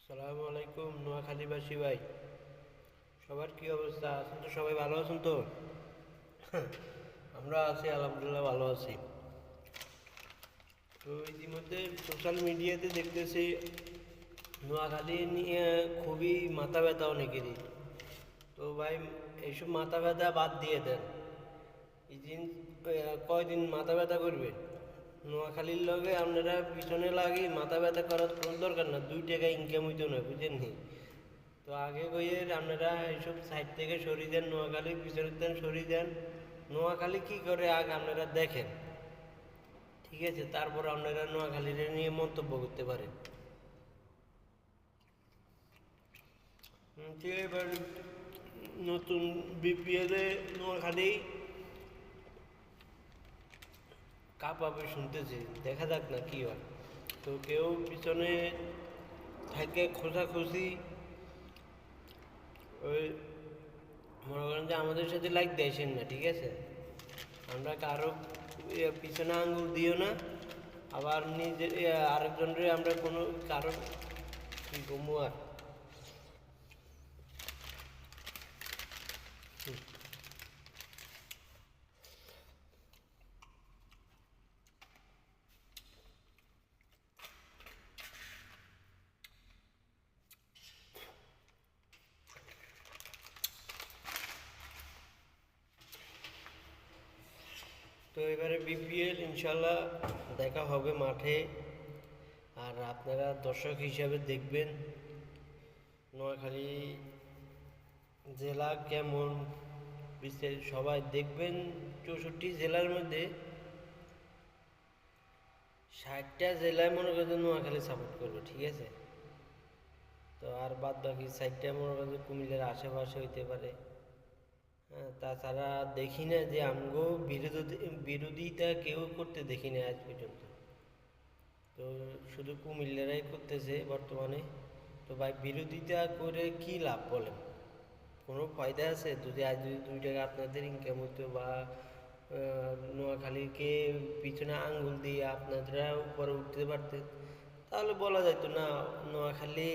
সালামু আলাইকুম নোয়াখালীবাসী ভাই, সবার কি অবস্থা? আছেন তো সবাই? ভালো আছেন তো? আমরা আছি, আলহামদুলিল্লাহ ভালো আছি। তো ইতিমধ্যে সোশ্যাল মিডিয়াতে দেখতেছি নোয়াখালী নিয়ে খুবই মাথা ব্যথা অনেকেরই। তো ভাই, এইসব মাথা ব্যথা বাদ দিয়ে দেন। এই দিন কয়দিন মাথা ব্যথা করবে? নোয়াখালীর লগে আপনারা পিছনে লাগি মাথা ব্যথা করার কোনো দরকার না, 2 টাকা ইনকাম হইতো না, বুঝেননি? তো আগে কইয়ে আপনারা এইসব সাইড থেকে সরিয়ে দেন, নোয়াখালী পিছনের দেন সরিয়ে দেন। নোয়াখালী কি করে আগে আপনারা দেখেন, ঠিক আছে? তারপর আপনারা নোয়াখালীর নিয়ে মন্তব্য করতে পারেন। ঠিক এবার নতুন বিপিএলে নোয়াখালী কাপ আপে শুনতেছি, দেখা যাক না কি হয়। তো কেউ পিছনে থাকে খোঁজাখুঁজি, ওই মনে করেন যে আমাদের সাথে লাইক দিয়েছেন না, ঠিক আছে? আমরা কারো পিছনে আঙ্গুল দিও না, আবার নিজে আরেকজনের আমরা কোনো কারো কি কমু আর। তো এবারে বিপিএল ইনশাল্লাহ দেখা হবে মাঠে, আর আপনারা দর্শক হিসাবে দেখবেন নোয়াখালী জেলা কেমন, বিস্তারিত সবাই দেখবেন। 64 জেলার মধ্যে 60টা জেলায় মনে করেন নোয়াখালী সাপোর্ট করবে, ঠিক আছে? তো আর বাদ বাকি 4টা মনে করেন কুমিল্লার আশেপাশে হইতে পারে। হ্যাঁ, তাছাড়া দেখি না যে আমগো বিরোধিতা কেউ করতে দেখি না আজ পর্যন্ত। তো শুধু কুমিল্লারাই করতেছে বর্তমানে। তো ভাই, বিরোধিতা করে কি লাভ বলেন? কোনো ফায়দা আছে? যদি 2 টাকা আপনাদের ইনকাম হতো, বা নোয়াখালীকে পিছনে আঙ্গুল দিয়ে আপনারা উপরে উঠতে পারতেন, তাহলে বলা যেত না নোয়াখালী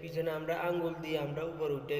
পিছনে আমরা আঙ্গুল দিয়ে আমরা উপরে উঠে